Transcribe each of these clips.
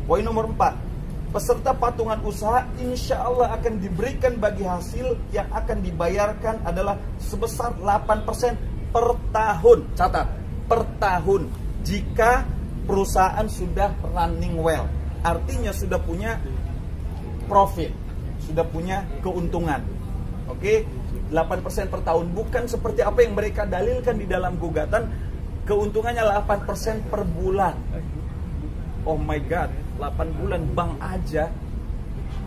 Poin nomor 4, peserta patungan usaha insya Allah akan diberikan bagi hasil yang akan dibayarkan adalah sebesar 8% per tahun. Catat, per tahun. Jika perusahaan sudah running well, artinya sudah punya profit, sudah punya keuntungan. Oke, 8% per tahun, bukan seperti apa yang mereka dalilkan di dalam gugatan, keuntungannya 8% per bulan. Oh my god, 8 bulan bank aja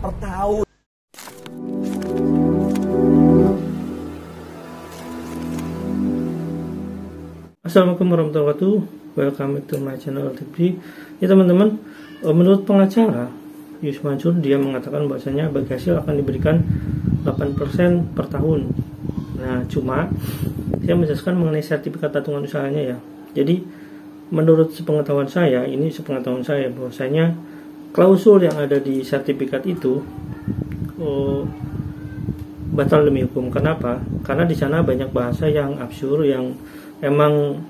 per tahun. Assalamualaikum warahmatullahi wabarakatuh. Welcome to my channel TV. Ya teman-teman, menurut pengacara Yus Mansur, dia mengatakan bahwasanya bagi hasil akan diberikan 8% per tahun. Nah, cuma saya menjelaskan mengenai sertifikat patungan usahanya ya. Jadi menurut sepengetahuan saya, bahwasanya klausul yang ada di sertifikat itu batal demi hukum. Kenapa? Karena di sana banyak bahasa yang absurd, yang emang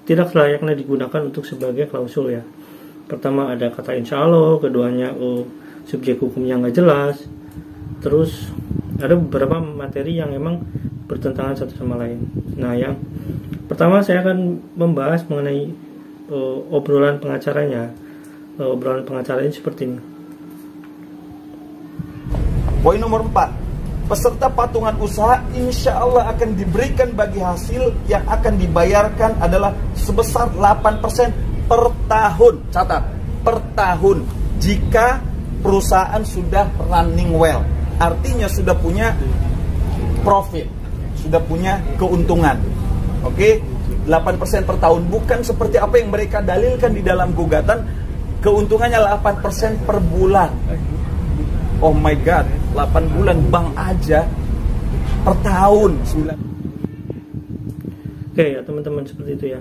tidak layaknya digunakan untuk sebagai klausul ya. Pertama ada kata insya Allah, keduanya subjek hukumnya nggak jelas, terus ada beberapa materi yang emang bertentangan satu sama lain. Nah, yang pertama saya akan membahas mengenai obrolan pengacaranya. Obrolan pengacaranya seperti ini. Poin nomor 4, peserta patungan usaha insya Allah akan diberikan bagi hasil yang akan dibayarkan adalah sebesar 8% per tahun. Catat, per tahun. Jika perusahaan sudah running well, artinya sudah punya profit, sudah punya keuntungan. Oke, 8% per tahun, bukan seperti apa yang mereka dalilkan di dalam gugatan, keuntungannya 8% per bulan. Oh my god, 8 bulan bank aja per tahun. Oke ya teman-teman, seperti itu ya.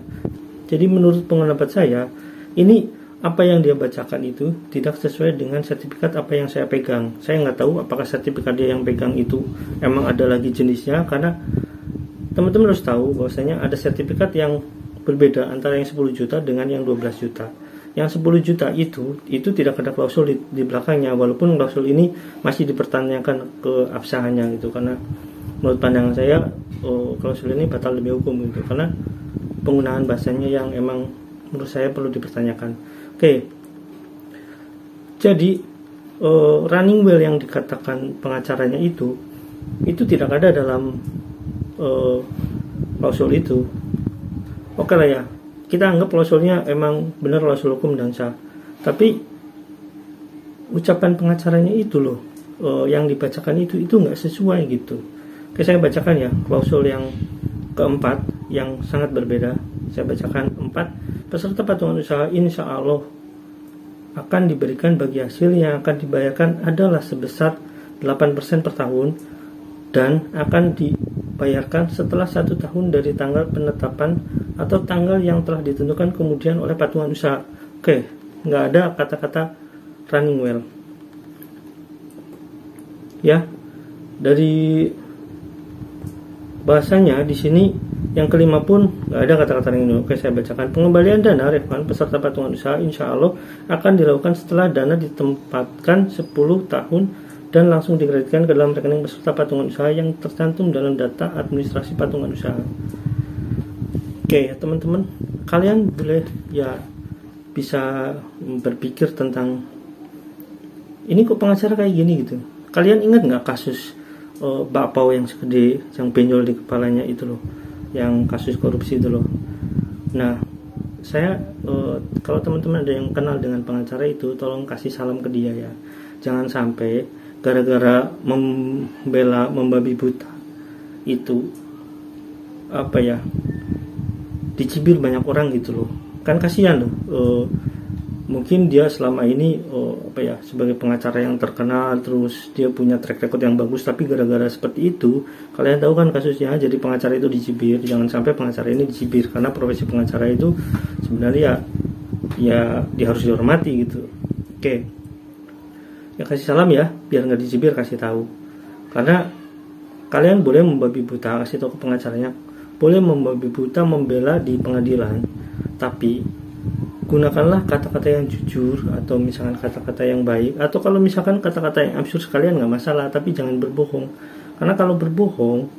Jadi menurut pendapat saya, ini apa yang dia bacakan itu tidak sesuai dengan sertifikat apa yang saya pegang. Saya nggak tahu apakah sertifikat dia yang pegang itu emang ada lagi jenisnya, karena teman-teman harus tahu bahwasanya ada sertifikat yang berbeda antara yang 10 juta dengan yang 12 juta. Yang 10 juta itu tidak ada klausul di belakangnya, walaupun klausul ini masih dipertanyakan keabsahannya gitu, karena menurut pandangan saya klausul ini batal demi hukum gitu, karena penggunaan bahasanya yang emang menurut saya perlu dipertanyakan. Oke. Jadi running well yang dikatakan pengacaranya itu tidak ada dalam klausul itu. Oke lah ya, kita anggap klausulnya emang benar klausul hukum dan sah, tapi ucapan pengacaranya itu loh, yang dibacakan itu nggak sesuai gitu. Oke, saya bacakan ya klausul yang keempat yang sangat berbeda. Saya bacakan 4, peserta patungan usaha insya Allah akan diberikan bagi hasil yang akan dibayarkan adalah sebesar 8% per tahun dan akan dibayarkan setelah 1 tahun dari tanggal penetapan atau tanggal yang telah ditentukan kemudian oleh patungan usaha. Oke, nggak ada kata-kata running well ya. Dari bahasanya di sini yang kelima pun nggak ada kata-kata running well. Oke, saya bacakan. Pengembalian dana refund peserta patungan usaha insya Allah akan dilakukan setelah dana ditempatkan 10 tahun dan langsung dikreditkan ke dalam rekening peserta patungan usaha yang tercantum dalam data administrasi patungan usaha. Oke ya teman-teman, kalian boleh ya bisa berpikir tentang ini kok pengacara kayak gini gitu. Kalian ingat nggak kasus bakpao yang segede, yang benjol di kepalanya itu loh, yang kasus korupsi itu loh. Nah, saya kalau teman-teman ada yang kenal dengan pengacara itu, tolong kasih salam ke dia ya. Jangan sampai gara-gara membela membabi buta itu apa ya, dicibir banyak orang gitu loh. Kan kasihan loh. Mungkin dia selama ini sebagai pengacara yang terkenal, terus dia punya track record yang bagus, tapi gara-gara seperti itu, kalian tahu kan kasusnya, jadi pengacara itu dicibir. Jangan sampai pengacara ini dicibir, karena profesi pengacara itu sebenarnya ya dia harus dihormati gitu. Oke. Ya kasih salam ya, biar nggak dicibir, kasih tahu. Karena kalian boleh membabi buta, kasih tahu ke pengacaranya, boleh membabi buta membela di pengadilan, tapi gunakanlah kata-kata yang jujur, atau misalkan kata-kata yang baik, atau kalau misalkan kata-kata yang absurd sekalian nggak masalah, tapi jangan berbohong. Karena kalau berbohong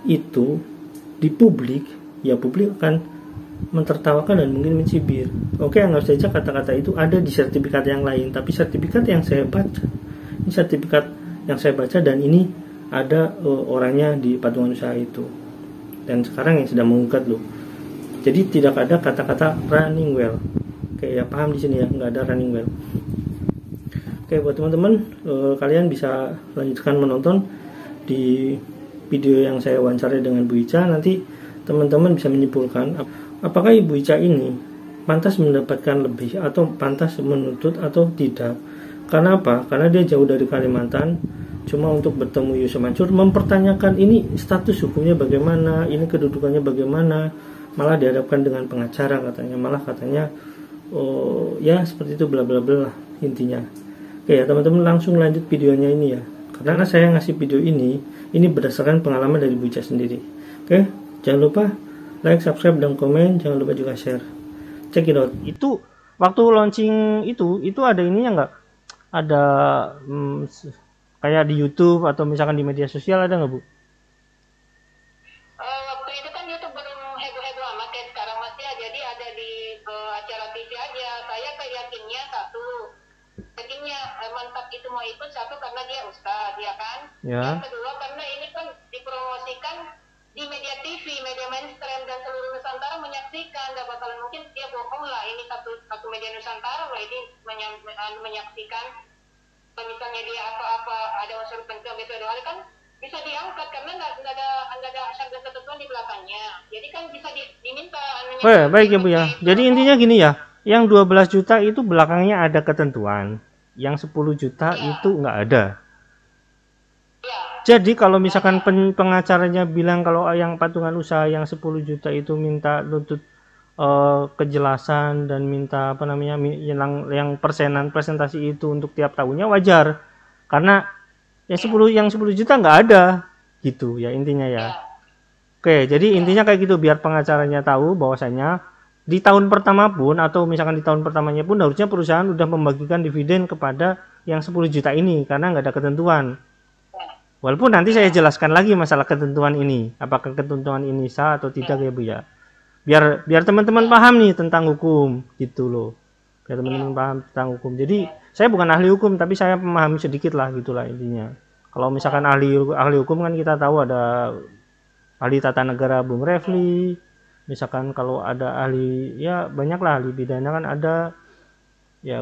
itu di publik, ya publik akan mentertawakan dan mungkin mencibir. Oke, anggap saja kata-kata itu ada di sertifikat yang lain, tapi sertifikat yang saya baca, ini sertifikat yang saya baca dan ini ada orangnya di patungan usaha itu, dan sekarang yang sedang menggugat loh. Jadi tidak ada kata-kata running well. Oke ya, paham di sini ya, nggak ada running well. Oke, buat teman-teman, kalian bisa lanjutkan menonton di video yang saya wawancara dengan Bu Ica. Nanti teman-teman bisa menyimpulkan apakah Ibu Ica ini pantas mendapatkan lebih atau pantas menuntut atau tidak. Karena apa? Karena dia jauh dari Kalimantan cuma untuk bertemu Yusuf Mansur, mempertanyakan ini status hukumnya bagaimana, ini kedudukannya bagaimana, malah dihadapkan dengan pengacara katanya, malah katanya oh ya seperti itu bla bla bla intinya. Oke ya teman-teman, langsung lanjut videonya ini ya, karena saya ngasih video ini berdasarkan pengalaman dari Bu Ica sendiri. Oke, jangan lupa like, subscribe, dan komen, jangan lupa juga share. Check it out. Itu waktu launching itu ada ininya nggak? Ada kayak di YouTube atau misalkan di media sosial ada nggak Bu? Waktu itu kan YouTube belum heboh-heboh amat kayak sekarang Mas ya, jadi ada di acara TV aja. Saya yakinnya mantap itu mau ikut, satu karena dia ustadz ya kan. Ya. Yang kedua karena ini kan dipromosikan di media TV, media mainstream, dan seluruh Nusantara menyaksikan. Gak bakalan mungkin dia bohong lah, ini satu media Nusantara lah ini menyaksikan. Kalau misalnya dia apa-apa ada unsur penting gitu kan bisa diangkat karena nggak ada syarat ketentuan di belakangnya. Jadi kan bisa diminta. Baik ya Bu ya. Jadi intinya gini ya, yang 12 juta itu belakangnya ada ketentuan, yang 10 juta ya, itu nggak ada. Ya. Jadi kalau misalkan pengacaranya bilang kalau yang patungan usaha yang 10 juta itu minta nuntut kejelasan dan minta apa namanya yang persenan presentasi itu untuk tiap tahunnya, wajar karena yang 10 juta nggak ada gitu ya intinya ya. Oke, jadi intinya kayak gitu biar pengacaranya tahu bahwasanya di tahun pertama pun atau misalkan di tahun pertamanya pun harusnya perusahaan udah membagikan dividen kepada yang 10 juta ini karena nggak ada ketentuan. Walaupun nanti saya jelaskan lagi masalah ketentuan ini, apakah ketentuan ini sah atau tidak ya Bu ya. Biar teman-teman paham nih tentang hukum gitu loh. Biar teman-teman paham tentang hukum. Jadi saya bukan ahli hukum tapi saya memahami sedikit lah gitulah intinya. Kalau misalkan ahli hukum kan kita tahu ada ahli tata negara Bung Refli. Misalkan kalau ada ahli ya banyaklah ahli pidana kan ada ya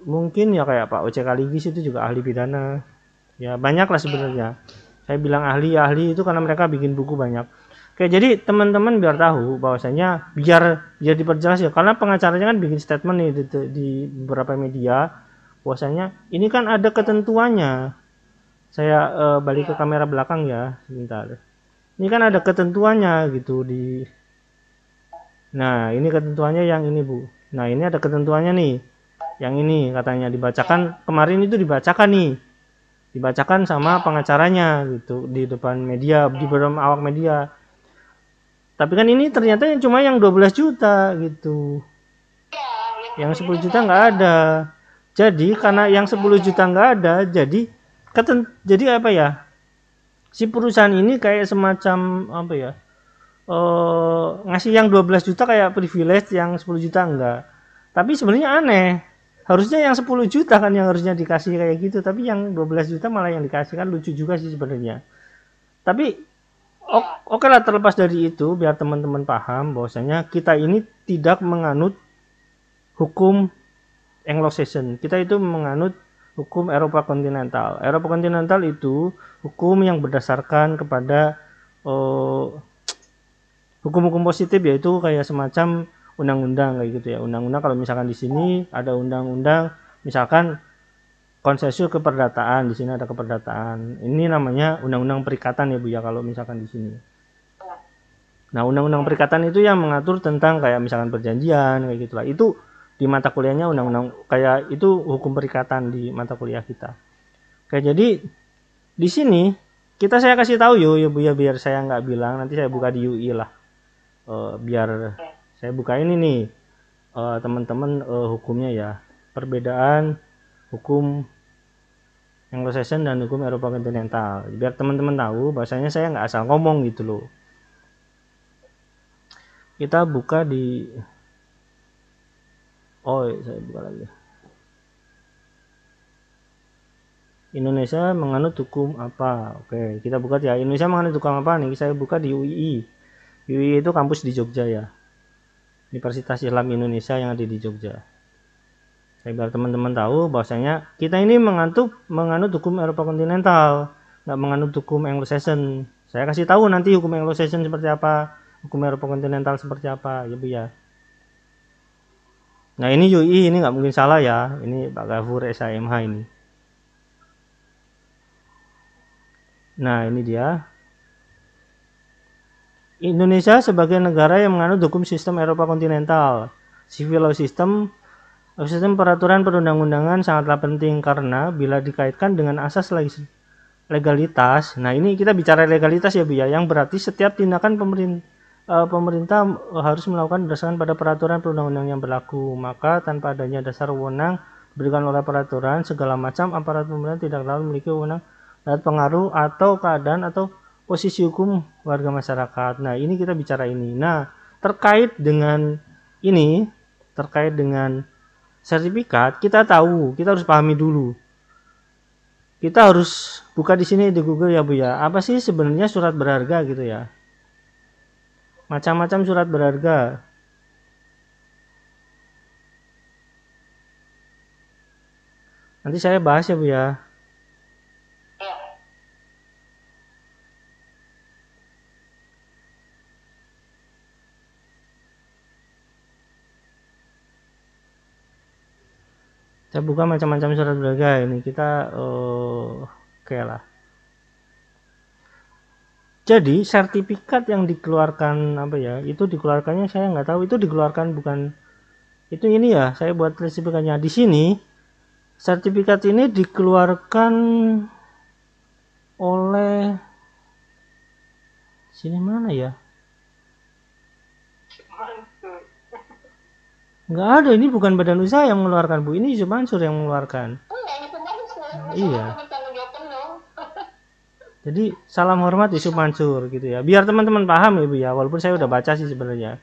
mungkin ya kayak Pak Oce Kaligis itu juga ahli pidana. Ya banyaklah sebenarnya. Saya bilang ahli itu karena mereka bikin buku banyak. Oke, jadi teman-teman biar tahu bahwasanya biar diperjelas ya, karena pengacaranya kan bikin statement nih di beberapa media bahwasanya ini kan ada ketentuannya. Saya balik ke kamera belakang ya sebentar. Ini kan ada ketentuannya gitu di. Nah ini ketentuannya yang ini Bu. Nah ini ada ketentuannya nih. Yang ini katanya dibacakan kemarin itu dibacakan sama pengacaranya gitu di depan media, di depan awak media. Tapi kan ini ternyata cuma yang 12 juta gitu. Yang 10 juta nggak ada. Jadi karena yang 10 juta nggak ada, jadi apa ya? Si perusahaan ini kayak semacam apa ya? Ngasih yang 12 juta kayak privilege, yang 10 juta enggak. Tapi sebenarnya aneh. Harusnya yang 10 juta kan yang harusnya dikasih kayak gitu, tapi yang 12 juta malah yang dikasih, kan lucu juga sih sebenarnya. Tapi oke lah, terlepas dari itu biar teman-teman paham bahwasanya kita ini tidak menganut hukum Anglo-Saxon. Kita itu menganut hukum Eropa kontinental. Eropa kontinental itu hukum yang berdasarkan kepada hukum-hukum positif, yaitu kayak semacam undang-undang kayak gitu ya. Undang-undang kalau misalkan di sini ada undang-undang misalkan konsensus keperdataan, di sini ada keperdataan. Ini namanya undang-undang perikatan ya Bu ya kalau misalkan di sini. Nah, undang-undang perikatan itu yang mengatur tentang kayak misalkan perjanjian kayak gitulah. Itu di mata kuliahnya undang-undang kayak itu hukum perikatan di mata kuliah kita. Oke, jadi di sini saya kasih tahu ya Bu ya biar saya nggak bilang nanti saya buka di UI lah. Biar saya buka ini nih teman-teman hukumnya ya, perbedaan hukum Anglo-Saxon dan hukum Eropa kontinental, biar teman-teman tahu bahasanya saya nggak asal ngomong gitu loh. Kita buka di saya buka lagi. Indonesia menganut hukum apa? Oke, kita buka ya. Indonesia menganut hukum apa nih? Saya buka di UII. UII itu kampus di Jogja ya. Universitas Islam Indonesia yang ada di Jogja. Saya biar teman-teman tahu bahwasanya kita ini menganut hukum Eropa kontinental, nggak menganut hukum Anglo-Saxon. Saya kasih tahu nanti hukum Anglo-Saxon seperti apa, hukum Eropa kontinental seperti apa, ya Bu ya. Nah ini UII, ini nggak mungkin salah ya. Ini Pak Gafur SHMH ini. Nah ini dia. Indonesia sebagai negara yang menganut hukum sistem Eropa kontinental, civil law system peraturan perundang-undangan sangatlah penting karena bila dikaitkan dengan asas legalitas. Nah ini kita bicara legalitas ya Bu ya, yang berarti setiap tindakan pemerintah harus melakukan berdasarkan pada peraturan perundang-undangan yang berlaku. Maka tanpa adanya dasar wewenang diberikan oleh peraturan, segala macam aparat pemerintah tidak lalu memiliki wewenang dan pengaruh atau keadaan atau posisi hukum warga masyarakat. Nah ini kita bicara ini. Nah terkait dengan ini, terkait dengan sertifikat, kita tahu, kita harus pahami dulu. Kita harus buka di sini di Google ya Bu ya. Apa sih sebenarnya surat berharga gitu ya? Macam-macam surat berharga. Nanti saya bahas ya Bu ya. Saya buka macam-macam surat berharga ini, kita oke lah. Jadi sertifikat yang dikeluarkan apa ya, itu dikeluarkannya saya nggak tahu, itu dikeluarkan bukan itu ini ya, saya buat sertifikatnya di sini. Sertifikat ini dikeluarkan oleh sini mana ya? Nggak ada, ini bukan badan usaha yang mengeluarkan Bu, ini Yusuf Mansur yang mengeluarkan. Iya. Jadi salam hormat Yusuf Mansur gitu ya, biar teman-teman paham ya Bu ya, walaupun saya udah baca sih sebenarnya.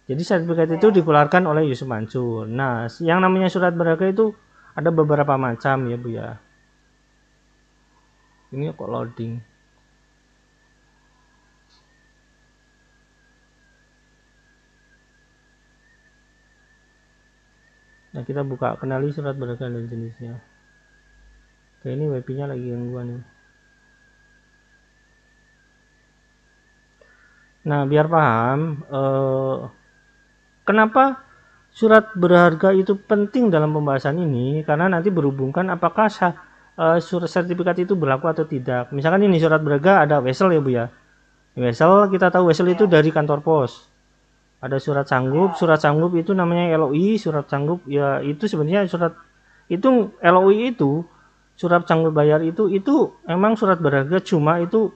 Jadi sertifikat itu dikeluarkan oleh Yusuf Mansur. Nah yang namanya surat berharga itu ada beberapa macam ya Bu ya. Ini kok loading. Nah kita buka, kenali surat berharga dan jenisnya. Oke, ini WP-nya lagi gangguan nih. Nah biar paham kenapa surat berharga itu penting dalam pembahasan ini, karena nanti berhubungkan apakah surat sertifikat itu berlaku atau tidak. Misalkan ini surat berharga ada wesel ya Bu ya. Wesel, kita tahu wesel itu dari kantor pos. Ada surat sanggup itu namanya LOI, surat sanggup ya itu sebenarnya surat itu LOI itu surat sanggup bayar itu emang surat berharga, cuma itu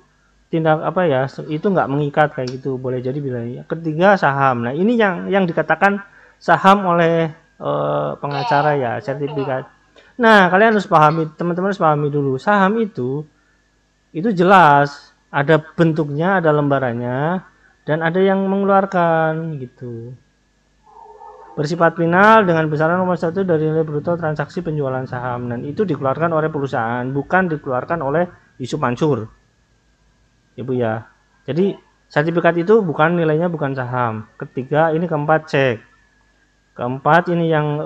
tindak apa ya, itu nggak mengikat kayak gitu, boleh jadi bilangnya. Ketiga saham. Nah ini yang dikatakan saham oleh pengacara ya, sertifikat. Nah kalian harus pahami, teman-teman harus pahami dulu, saham itu jelas ada bentuknya, ada lembarannya, dan ada yang mengeluarkan gitu. Bersifat final dengan besaran nomor 1 dari nilai bruto transaksi penjualan saham, dan itu dikeluarkan oleh perusahaan, bukan dikeluarkan oleh Yusuf Mansur ya Bu ya. Jadi sertifikat itu bukan nilainya, bukan saham. Ketiga, ini keempat cek. Keempat ini yang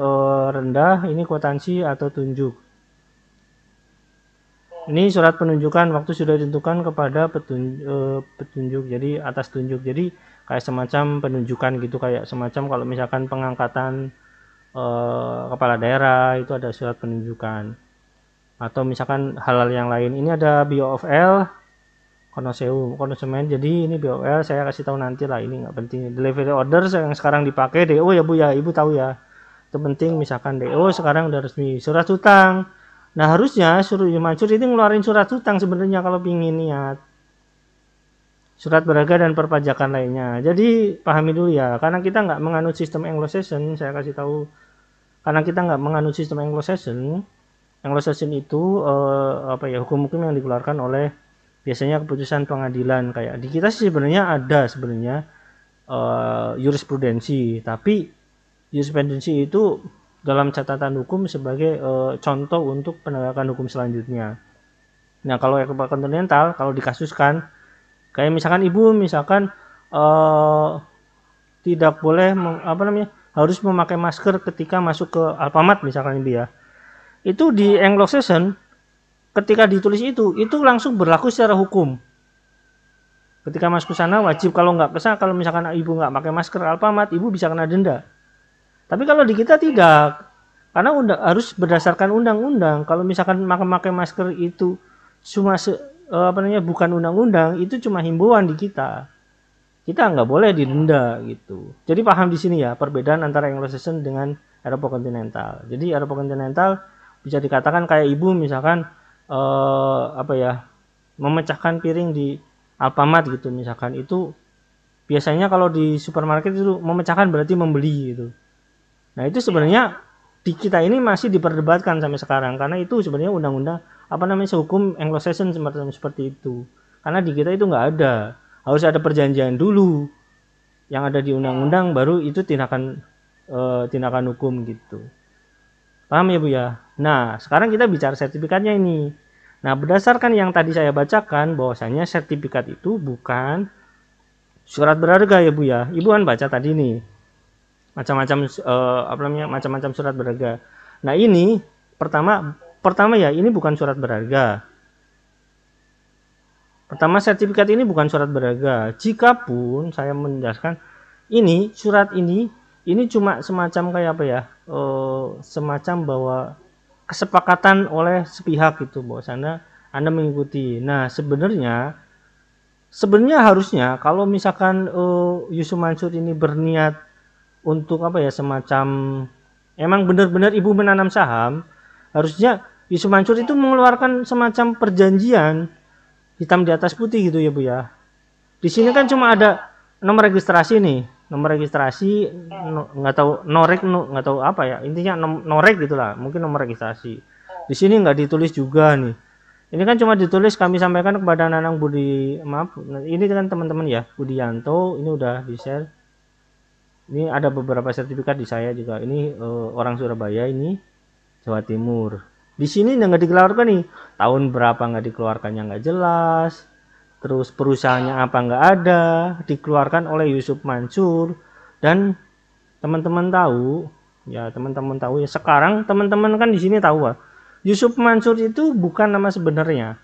rendah, ini kwitansi atau tunjuk. Ini surat penunjukan waktu sudah ditentukan kepada petunjuk, jadi atas tunjuk, jadi kayak semacam penunjukan gitu, kayak semacam kalau misalkan pengangkatan kepala daerah itu ada surat penunjukan, atau misalkan hal-hal yang lain. Ini ada BOFL konsumen, jadi ini BOFL saya kasih tahu nanti lah, ini nggak penting. Delivery order yang sekarang dipakai DO ya Bu ya, Ibu tahu ya, itu penting. Misalkan DO sekarang udah resmi. Surat hutang. Nah harusnya suruh Mansur ini ngeluarin surat hutang sebenarnya kalau pingin niat. surat berharga dan perpajakan lainnya. Jadi pahami dulu ya, karena kita nggak menganut sistem Anglo-Saxon, saya kasih tahu, karena kita nggak menganut sistem Anglo-Saxon itu hukum-hukum yang dikeluarkan oleh biasanya keputusan pengadilan. Kayak di kita sih sebenarnya ada jurisprudensi, tapi jurisprudensi itu dalam catatan hukum sebagai contoh untuk penegakan hukum selanjutnya. Nah, kalau Eropa kontinental, kalau dikasuskan kayak misalkan ibu tidak boleh harus memakai masker ketika masuk ke Alfamart misalkan ibu ya. Itu di Anglo-Saxon ketika ditulis itu langsung berlaku secara hukum. Ketika masuk ke sana wajib, kalau misalkan ibu nggak pakai masker Alfamart, ibu bisa kena denda. Tapi kalau di kita tidak, karena harus berdasarkan undang-undang. Kalau misalkan memakai masker itu cuma bukan undang-undang, itu cuma himbauan di kita. Kita nggak boleh didenda gitu. Jadi paham di sini ya perbedaan antara Anglo-Saxon dengan Eropa kontinental. Jadi Eropa kontinental bisa dikatakan kayak ibu misalkan memecahkan piring di Alfamart gitu misalkan, itu biasanya kalau di supermarket itu memecahkan berarti membeli gitu. Nah itu sebenarnya di kita ini masih diperdebatkan sampai sekarang, karena itu sebenarnya undang-undang hukum Anglo-Saxon seperti itu. Karena di kita itu nggak ada, harus ada perjanjian dulu yang ada di undang-undang, baru itu tindakan hukum gitu. Paham ya Bu ya? Nah sekarang kita bicara sertifikatnya ini. Nah berdasarkan yang tadi saya bacakan, bahwasanya sertifikat itu bukan surat berharga ya Bu ya. Ibu kan baca tadi nih macam-macam surat berharga. Nah ini pertama ya, ini bukan surat berharga. Pertama, sertifikat ini bukan surat berharga. Jikapun saya menjelaskan ini surat ini cuma semacam kayak semacam bahwa kesepakatan oleh sepihak gitu, bahwa sana Anda mengikuti. Nah sebenarnya harusnya kalau misalkan Yusuf Mansur ini berniat untuk semacam emang benar-benar ibu menanam saham, harusnya Yusuf Mansur itu mengeluarkan semacam perjanjian hitam di atas putih gitu ya Bu ya. Di sini kan cuma ada nomor registrasi nih, nggak tahu nggak tahu apa ya, intinya norek gitulah, mungkin nomor registrasi. Di sini nggak ditulis juga nih. Ini kan cuma ditulis kami sampaikan kepada Nanang Budi, ini kan teman-teman ya, Budianto, ini udah di share. Ini ada beberapa sertifikat di saya juga. Ini orang Surabaya, ini Jawa Timur. Di sini nggak dikeluarkan nih, tahun berapa nggak dikeluarkannya nggak jelas. Terus perusahaannya apa nggak ada, dikeluarkan oleh Yusuf Mansur. Dan teman-teman tahu ya, sekarang teman-teman kan di sini tahu Yusuf Mansur itu bukan nama sebenarnya.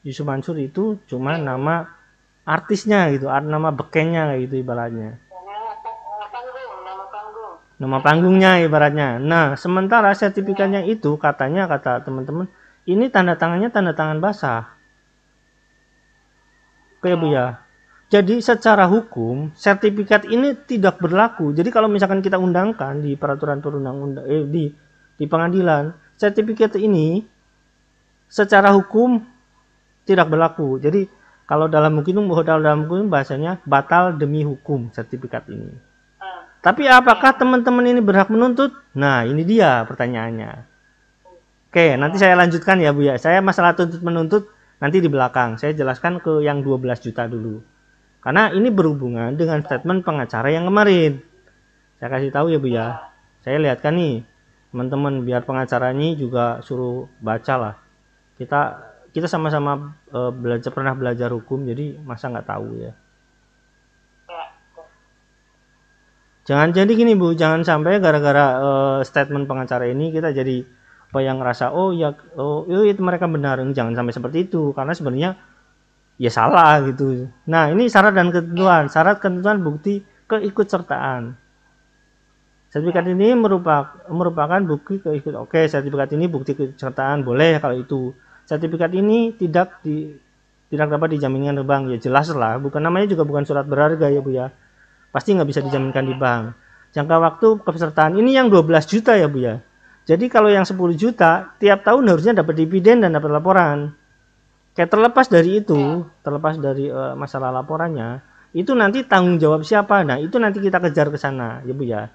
Yusuf Mansur itu cuma nama artisnya gitu, nama bekennya kayak gitu ibaratnya. Nama panggungnya ibaratnya. Nah, sementara sertifikatnya itu kata teman-teman, ini tanda tangan basah. Oke Bu ya. Jadi secara hukum sertifikat ini tidak berlaku. Jadi kalau misalkan kita undangkan di peraturan perundang-undang di pengadilan, sertifikat ini secara hukum tidak berlaku. Jadi kalau dalam hukum bahasanya batal demi hukum sertifikat ini. Tapi apakah teman-teman ini berhak menuntut? Nah, ini dia pertanyaannya. Oke, nanti saya lanjutkan ya Bu ya. Saya masalah tuntut menuntut nanti di belakang. Saya jelaskan ke yang 12 juta dulu. Karena ini berhubungan dengan statement pengacara yang kemarin. Saya kasih tahu ya Bu ya. Saya lihatkan nih, teman-teman, biar pengacaranya juga suruh baca lah. Kita sama-sama pernah belajar hukum, jadi masa nggak tahu ya. Jangan jadi gini Bu, jangan sampai gara-gara statement pengacara ini kita jadi yang ngerasa itu mereka benar. Jangan sampai seperti itu, karena sebenarnya ya salah gitu. Nah ini syarat dan ketentuan. Syarat ketentuan bukti keikutsertaan. Sertifikat ini merupakan bukti keikutsertaan. Oke, sertifikat ini bukti keikutsertaan boleh kalau itu. Sertifikat ini tidak dapat dijaminkan di bank, ya jelas lah. Namanya juga bukan surat berharga ya Bu ya. Pasti nggak bisa dijaminkan di bank. Jangka waktu kepesertaan ini yang 12 juta ya Bu ya. Jadi kalau yang 10 juta tiap tahun harusnya dapat dividen dan dapat laporan. Kayak terlepas dari itu, terlepas dari masalah laporannya, itu nanti tanggung jawab siapa? Nah, itu nanti kita kejar ke sana, ya Bu ya.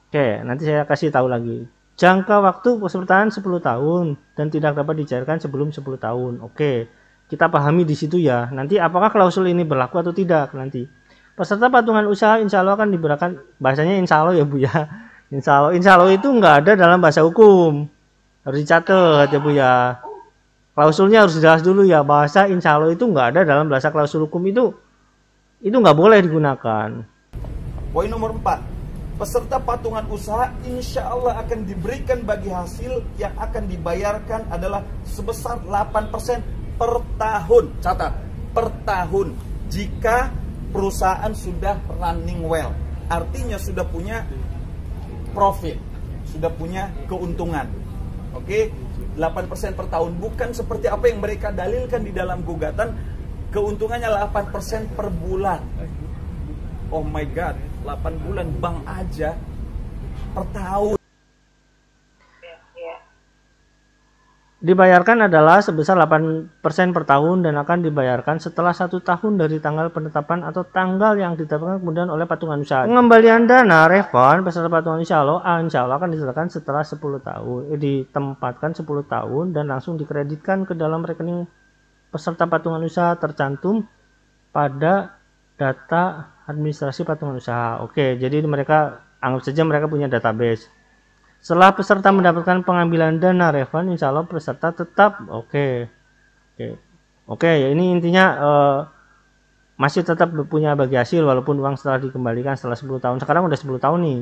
Oke, nanti saya kasih tahu lagi. Jangka waktu pesertaan 10 tahun dan tidak dapat dicairkan sebelum 10 tahun. Oke, kita pahami di situ ya. Nanti apakah klausul ini berlaku atau tidak nanti. Peserta patungan usaha insya Allah akan diberikan, bahasanya insya Allah ya Bu ya. Insya Allah itu nggak ada dalam bahasa hukum. Harus dicatat ya Bu ya. Klausulnya harus jelas dulu ya. Bahasa insya Allah itu nggak ada dalam bahasa klausul hukum itu nggak boleh digunakan. Poin nomor 4. Peserta patungan usaha insya Allah akan diberikan bagi hasil yang akan dibayarkan adalah sebesar 8% per tahun. Catat, per tahun. Jika perusahaan sudah running well, artinya sudah punya profit, sudah punya keuntungan. Oke, 8% per tahun, bukan seperti apa yang mereka dalilkan di dalam gugatan, keuntungannya 8% per bulan. Oh my god, 8 bulan bank aja per tahun. Dibayarkan adalah sebesar 8% per tahun dan akan dibayarkan setelah 1 tahun dari tanggal penetapan atau tanggal yang ditetapkan kemudian oleh patungan usaha. Pengembalian dana refund peserta patungan insya Allah akan diserahkan setelah 10 tahun, ditempatkan 10 tahun dan langsung dikreditkan ke dalam rekening peserta patungan usaha tercantum pada data administrasi patungan usaha. Oke, jadi mereka anggap saja mereka punya database. Setelah peserta mendapatkan pengambilan dana refund, insya Allah peserta tetap oke. Ya ini intinya masih tetap punya bagi hasil walaupun uang setelah dikembalikan setelah 10 tahun. Sekarang udah 10 tahun nih.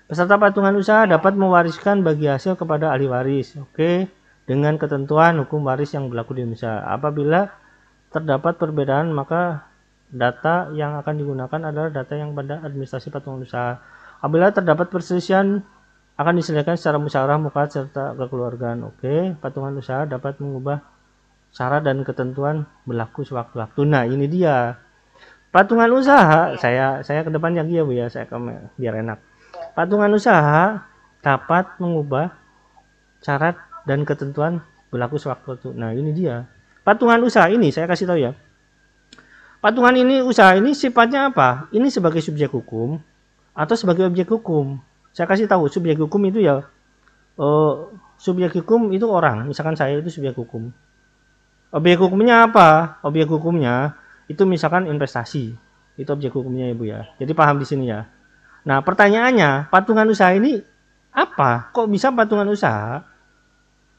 Peserta patungan usaha dapat mewariskan bagi hasil kepada ahli waris. Oke, dengan ketentuan hukum waris yang berlaku di Indonesia. Apabila terdapat perbedaan maka data yang akan digunakan adalah data yang pada administrasi patungan usaha. Apabila terdapat perselisihan akan diselesaikan secara musyawarah mufakat serta kekeluargaan. Oke, patungan usaha dapat mengubah syarat dan ketentuan berlaku sewaktu-waktu. Nah, ini dia. Patungan usaha, saya ke depan lagi ya Bu ya, biar enak. Patungan usaha dapat mengubah syarat dan ketentuan berlaku sewaktu-waktu. Nah, ini dia. Patungan usaha ini saya kasih tahu ya. Patungan ini usaha ini sifatnya apa? Ini sebagai subjek hukum atau sebagai objek hukum. Saya kasih tahu subjek hukum itu ya, subjek hukum itu orang, misalkan saya itu subjek hukum. Objek hukumnya apa? Objek hukumnya itu misalkan investasi, itu objek hukumnya ya Bu ya. Jadi paham di sini ya. Nah pertanyaannya, patungan usaha ini apa? Kok bisa patungan usaha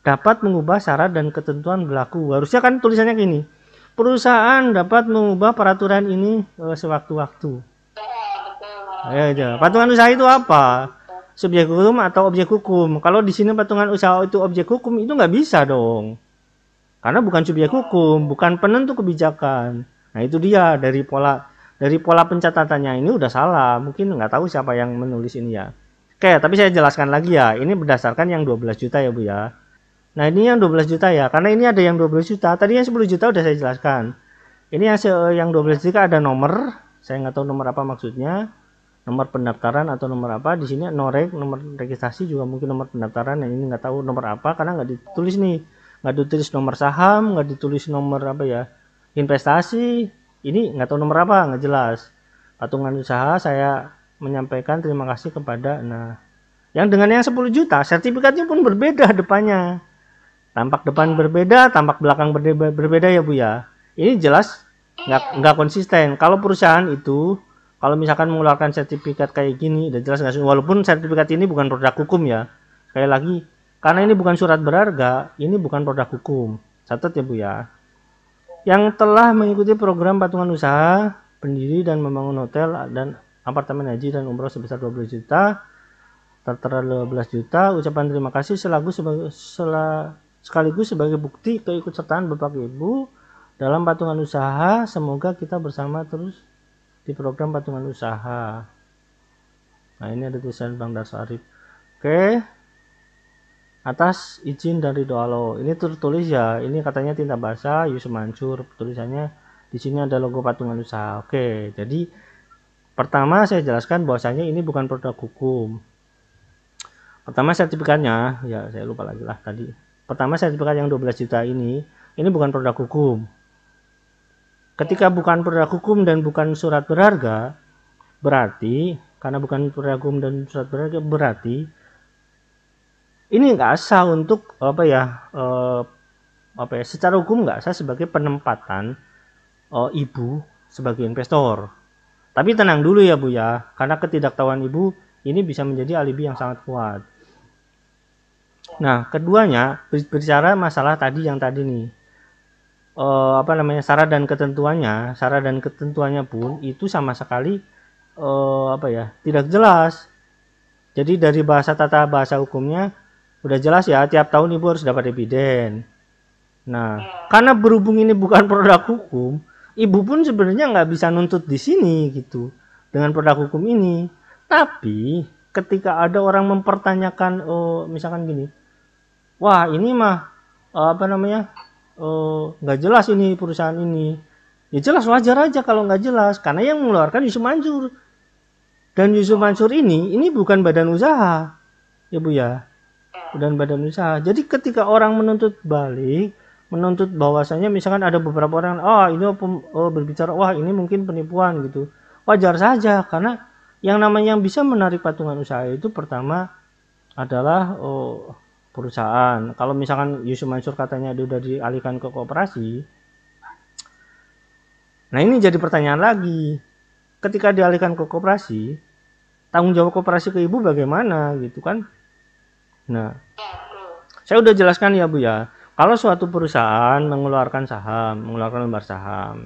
dapat mengubah syarat dan ketentuan berlaku? Harusnya kan tulisannya gini, perusahaan dapat mengubah peraturan ini sewaktu-waktu. Ya, patungan usaha itu apa? Subjek hukum atau objek hukum. Kalau di sini patungan usaha itu objek hukum, itu nggak bisa dong. Karena bukan subjek hukum, bukan penentu kebijakan. Nah itu dia dari pola pencatatannya ini udah salah. Mungkin nggak tahu siapa yang menulis ini ya. Oke, tapi saya jelaskan lagi ya. Ini berdasarkan yang 12 juta ya Bu ya. Nah ini yang 12 juta ya. Karena ini ada yang 12 juta. Tadi yang 10 juta udah saya jelaskan. Ini yang 12 juta ada nomor. Saya nggak tahu nomor apa maksudnya. Nomor pendaftaran atau nomor apa. Di sini norek, nomor registrasi juga mungkin nomor pendaftaran. Nah ini nggak tahu nomor apa karena nggak ditulis nih. Nggak ditulis nomor saham, nggak ditulis nomor apa ya, investasi. Ini nggak tahu nomor apa, nggak jelas. Patungan usaha saya menyampaikan terima kasih kepada. Nah yang dengan yang 10 juta sertifikatnya pun berbeda depannya. Tampak depan berbeda, tampak belakang berbeda ya Bu ya. Ini jelas nggak konsisten. Kalau perusahaan itu kalau misalkan mengeluarkan sertifikat kayak gini, udah jelas nggak? Walaupun sertifikat ini bukan produk hukum ya. Sekali lagi, karena ini bukan surat berharga, ini bukan produk hukum. Catat ya Bu ya. Yang telah mengikuti program patungan usaha, pendiri dan membangun hotel dan apartemen haji dan umroh sebesar 12 juta, tertera 12 juta, ucapan terima kasih sekaligus sebagai bukti keikutsertaan Bapak Ibu dalam patungan usaha. Semoga kita bersama terus di program patungan usaha. Nah ini ada tulisan Bang Darso Arif. Oke, atas izin dari doa lo. Ini tertulis ya. Ini katanya tinta basah Yusuf Mansur. Tulisannya di sini ada logo patungan usaha. Oke, jadi pertama saya jelaskan bahwasanya ini bukan produk hukum. Pertama sertifikatnya, ya saya lupa lagi lah tadi. Pertama sertifikat yang 12 juta ini ini bukan produk hukum. Ketika bukan produk hukum dan bukan surat berharga, berarti karena bukan produk hukum dan surat berharga, berarti ini nggak sah untuk secara hukum nggak sah sebagai penempatan ibu sebagai investor. Tapi tenang dulu ya Bu ya, karena ketidaktahuan ibu ini bisa menjadi alibi yang sangat kuat. Nah, keduanya berbicara masalah tadi nih, syarat dan ketentuannya pun itu sama sekali tidak jelas. Jadi dari tata bahasa hukumnya udah jelas ya, tiap tahun ibu harus dapat dividen. Nah, karena berhubung ini bukan produk hukum, ibu pun sebenarnya nggak bisa nuntut di sini gitu dengan produk hukum ini. Tapi ketika ada orang mempertanyakan, misalkan gini, wah ini mah nggak jelas ini perusahaan ini, ya jelas wajar aja kalau nggak jelas, karena yang mengeluarkan Yusuf Mansur, dan Yusuf Mansur ini bukan badan usaha ya Bu ya, dan badan usaha. Jadi ketika orang menuntut bahwasanya misalkan ada beberapa orang berbicara wah ini mungkin penipuan gitu, wajar saja, karena yang bisa menarik patungan usaha itu pertama adalah perusahaan. Kalau misalkan Yusuf Mansur katanya sudah dialihkan ke koperasi, nah ini jadi pertanyaan lagi, ketika dialihkan ke koperasi, tanggung jawab koperasi ke ibu bagaimana gitu kan. Nah, saya udah jelaskan ya Bu ya, kalau suatu perusahaan mengeluarkan lembar saham,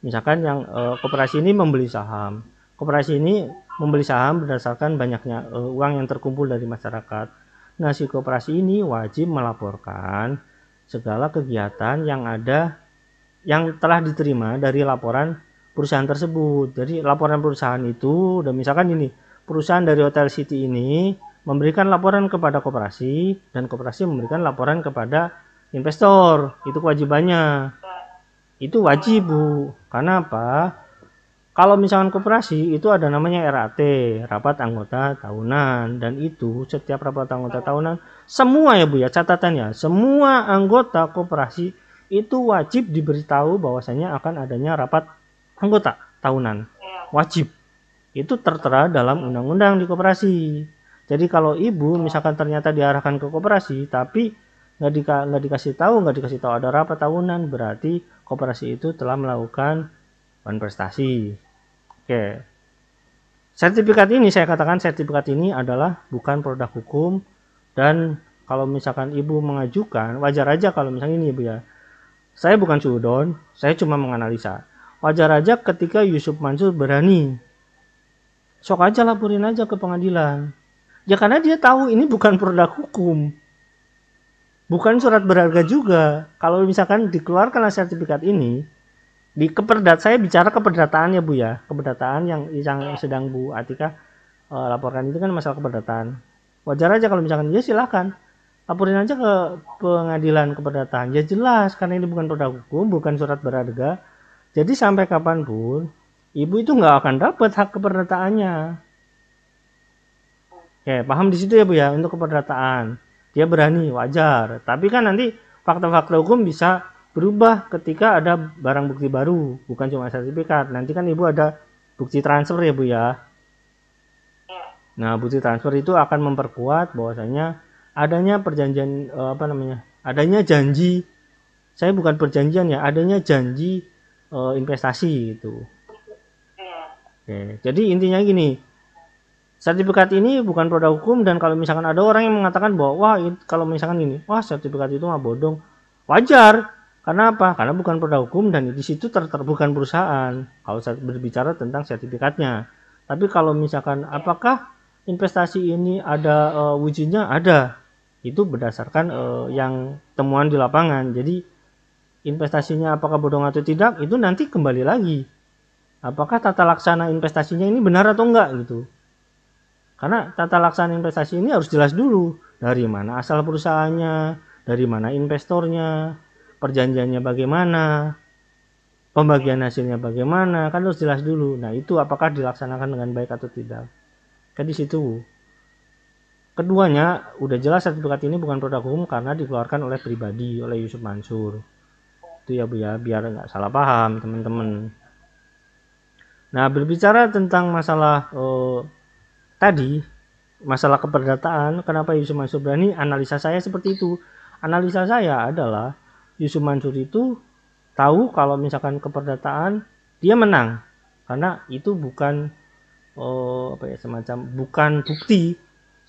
misalkan yang koperasi ini membeli saham, koperasi ini membeli saham berdasarkan banyaknya uang yang terkumpul dari masyarakat. Nah, si koperasi ini wajib melaporkan segala kegiatan yang telah diterima dari laporan perusahaan tersebut. Jadi laporan perusahaan itu, dan misalkan ini perusahaan dari Hotel City ini memberikan laporan kepada koperasi, dan koperasi memberikan laporan kepada investor. Itu kewajibannya. Itu wajib Bu. Karena apa? Kalau misalkan koperasi itu ada namanya RAT, rapat anggota tahunan, dan itu setiap rapat anggota tahunan semua ya Bu ya, catatannya semua anggota koperasi itu wajib diberitahu bahwasanya akan adanya rapat anggota tahunan. Wajib. Itu tertera dalam undang-undang di koperasi. Jadi kalau ibu misalkan ternyata diarahkan ke koperasi tapi nggak dikasih tahu ada rapat tahunan, berarti koperasi itu telah melakukan prestasi. Oke. Sertifikat ini saya katakan sertifikat ini adalah bukan produk hukum, dan kalau misalkan ibu mengajukan, wajar aja kalau misalnya ini Ibu ya. Saya bukan sudon, saya cuma menganalisa. Wajar aja ketika Yusuf Mansur berani. Sok aja laporin aja ke pengadilan. Ya karena dia tahu ini bukan produk hukum. Bukan surat berharga juga. Kalau misalkan dikeluarkan sertifikat ini, saya bicara keperdataan ya Bu ya, keperdataan yang sedang Bu Atika laporkan itu kan masalah keperdataan. Wajar aja kalau misalkan ya silakan laporin aja ke pengadilan keperdataan, ya jelas karena ini bukan produk hukum, bukan surat berharga. Jadi sampai kapanpun ibu itu nggak akan dapat hak keperdataannya. Oke, paham di situ ya Bu ya, untuk keperdataan dia berani, wajar, tapi kan nanti fakta-fakta hukum bisa berubah ketika ada barang bukti baru, bukan cuma sertifikat. Nanti kan ibu ada bukti transfer ya Bu ya. Nah, bukti transfer itu akan memperkuat bahwasanya adanya perjanjian adanya janji. Saya bukan perjanjian ya, adanya janji investasi gitu. Oke, jadi intinya gini. Sertifikat ini bukan produk hukum, dan kalau misalkan ada orang yang mengatakan bahwa wah kalau misalkan ini, wah sertifikat itu mah bodong. Wajar. Karena apa? Karena bukan produk hukum dan di situ bukan perusahaan. Kalau saya berbicara tentang sertifikatnya. Tapi kalau misalkan apakah investasi ini ada wujudnya? Ada. Itu berdasarkan yang temuan di lapangan. Jadi investasinya apakah bodong atau tidak itu nanti kembali lagi. Apakah tata laksana investasinya ini benar atau enggak gitu. Karena tata laksana investasi ini harus jelas dulu. Dari mana asal perusahaannya, dari mana investornya, perjanjiannya bagaimana, pembagian hasilnya bagaimana, kan harus jelas dulu. Nah itu apakah dilaksanakan dengan baik atau tidak, kan di situ. Keduanya udah jelas sertifikat ini bukan produk hukum karena dikeluarkan oleh pribadi, oleh Yusuf Mansur. Itu ya Bu ya, biar nggak salah paham teman-teman. Nah, berbicara tentang masalah tadi, masalah keperdataan, kenapa Yusuf Mansur berani? Analisa saya seperti itu. Analisa saya adalah Yusuf Mansur itu tahu kalau misalkan keperdataan dia menang, karena itu bukan semacam bukan bukti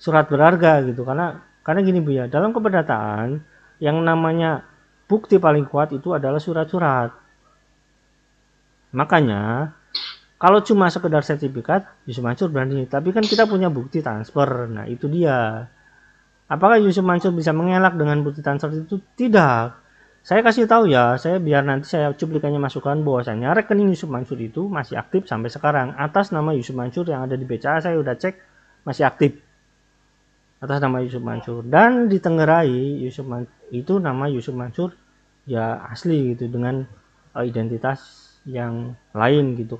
surat berharga gitu. Karena gini Bu ya, dalam keperdataan yang namanya bukti paling kuat itu adalah surat-surat. Makanya kalau cuma sekedar sertifikat, Yusuf Mansur berani. Tapi kan kita punya bukti transfer. Nah itu dia. Apakah Yusuf Mansur bisa mengelak dengan bukti transfer itu? Tidak. Saya kasih tahu ya, biar nanti saya cuplikannya masukkan bahwasanya rekening Yusuf Mansur itu masih aktif sampai sekarang. Atas nama Yusuf Mansur yang ada di BCA, saya udah cek masih aktif. Atas nama Yusuf Mansur. Dan di Tenggerai, itu nama Yusuf Mansur ya asli gitu, dengan identitas yang lain gitu.